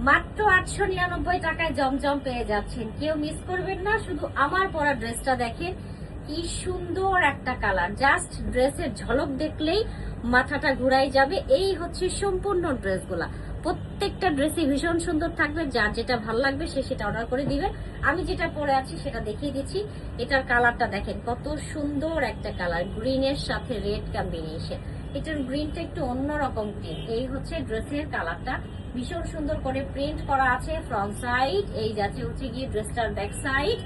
মাত্র 899 টাকায় জমজম পেয়ে যাচ্ছেন। কেউ মিস করবেন না। শুধু আমার পরা ড্রেসটা দেখেন, কি সুন্দর একটা কালার। জাস্ট ড্রেসের ঝলক দেখলেই মাথাটা ঘুরাই যাবে। এই হচ্ছে সম্পূর্ণ ড্রেসগুলা। প্রত্যেকটা ড্রেসই ভীষণ সুন্দর থাকবে। যার যেটা ভালো লাগবে সে সেটা অর্ডার করে দিবেন। আমি যেটা পরে আছি সেটা দেখিয়ে দিচ্ছি। এটার কালারটা দেখেন, কত সুন্দর একটা কালার, গ্রিনের সাথে রেড কম্বিনেশন। এটার গ্রিনটা একটু অন্যরকম গ্রিন। এই হচ্ছে ড্রেসের কালারটা, ভীষণ সুন্দর করে প্রিন্ট করা আছে ফ্রন্ট সাইড। এই যাচ্ছে হচ্ছে গিয়ে ড্রেসটার ব্যাক সাইড,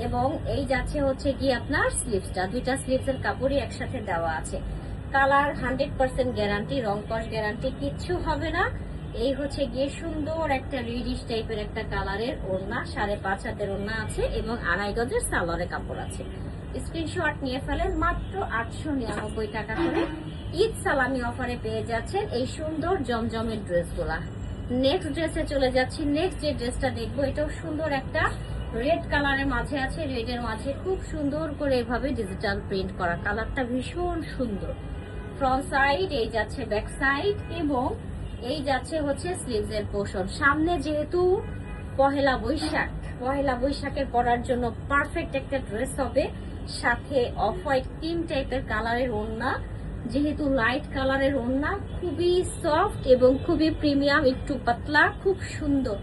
এবং এই যাচ্ছে হচ্ছে গিয়ে আপনার স্লিভসটা। দুইটা স্লিভসের কাপড়ই একসাথে দেওয়া আছে। কালার 100% গ্যারান্টি, রং কস গ্যারান্টি, কিচ্ছু হবে না। এই হচ্ছে গিয়ে সুন্দর একটা রেডিশ টাইপের একটা কালারের ওড়না, 5.5 হাতের ওড়না আছে এবং 2.5 গজের সালোয়ারের কাপড় আছে। স্ক্রিনশট নিয়ে ফেলেন। মাত্র 899 টাকা করে ঈদ সালামি অফারে পেয়ে যাচ্ছেন এই সুন্দর জমজমের ড্রেসগুলা। নেক্সট ড্রেসে চলে যাচ্ছি। নেক্সট যে ড্রেসটা দেখবো, এটাও সুন্দর একটা রেড কালারের মাঝে আছে। রেডের মাঝে খুব সুন্দর করে এভাবে ডিজিটাল প্রিন্ট করা। কালারটা ভীষণ সুন্দর। ফ্রন্ট সাইড, এই যাচ্ছে ব্যাক সাইড, এবং এই যাচ্ছে হচ্ছে স্লিভস এর পোর্শন। সামনে যেহেতু পহেলা বৈশাখের পরার জন্য পারফেক্ট একটা ড্রেস হবে। সাথে অফ হোয়াইট ক্রিম টাইপের কালারের ওড়না। যেহেতু লাইট কালারের ওড়না, খুবই সফট এবং খুবই প্রিমিয়াম, একটু পাতলা, খুব সুন্দর।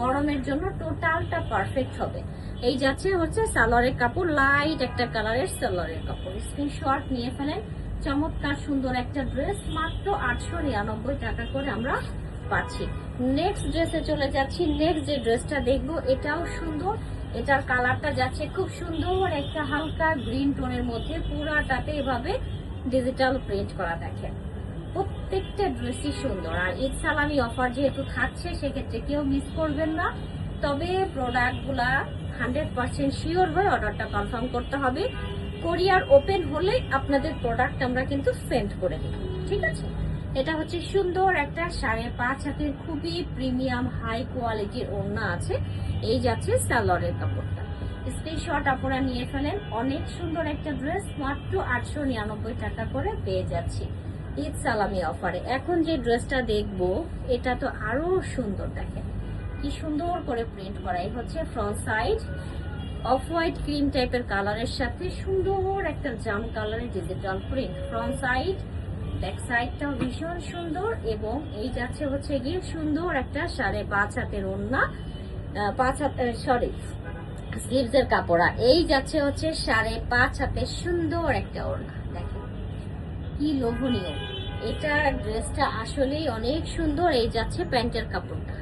গরমের জন্য টোটালটা পারফেক্ট হবে। এই যাচ্ছে হচ্ছে সালোয়ারের কাপড়, লাইট একটা কালারের সালোয়ারের কাপড়। স্ক্রিনশট নিয়ে ফেলেন। চমৎকার সুন্দর একটা ড্রেস, মাত্র 899 টাকা করে আমরা পাচ্ছি। নেক্সট ড্রেসে চলে যাচ্ছি। নেক্সট যে ড্রেসটা দেখবো, এটাও সুন্দর। এটার কালারটা যাচ্ছে খুব সুন্দর একটা হালকা গ্রিন টোনের মধ্যে, পুরাটাতে এভাবে ডিজিটাল প্রিন্ট করা। দেখেন প্রত্যেকটা ড্রেসই সুন্দর। আর ঈদ সালামি অফার যেহেতু থাকছে, সেক্ষেত্রে কেউ মিস করবেন না। তবে প্রোডাক্টগুলা 100% শিওর হয়ে অর্ডারটা কনফার্ম করতে হবে। কোরিয়ার ওপেন হলে আপনাদের প্রোডাক্ট আমরা কিন্তু সেন্ড করে দিই, ঠিক আছে? এটা হচ্ছে সুন্দর একটা 5.5 হাতের খুবই প্রিমিয়াম হাই কোয়ালিটির ওড়না আছে। এই যাচ্ছে সালোয়ারের কাপড়টা। স্ক্রিনশট আপনারা নিয়ে ফেলেন। অনেক সুন্দর একটা ড্রেস, মাত্র 899 টাকা করে পেয়ে যাচ্ছি ঈদ সালামি অফারে। এখন যে ড্রেসটা দেখবো, এটা তো আরো সুন্দর। দেখেন কি সুন্দর করে প্রিন্ট করা। এই হচ্ছে front side, off white cream টাইপের কালারের সাথে সুন্দর একটা জাম কালারের digital print. Front side, back সাইডটাও ভীষণ সুন্দর, এবং এই যাচ্ছে হচ্ছে গিয়ে সুন্দর একটা 5.5 হাতের ওড়না, 5 হাত সরি স্লিভস এর কাপড়া। এই যাচ্ছে হচ্ছে 5.5 হাতের সুন্দর একটা ওড়না। দেখেন কি লোভনীয়। এটা ড্রেসটা আসলেই অনেক সুন্দর। এই যাচ্ছে প্যান্টের কাপড়টা,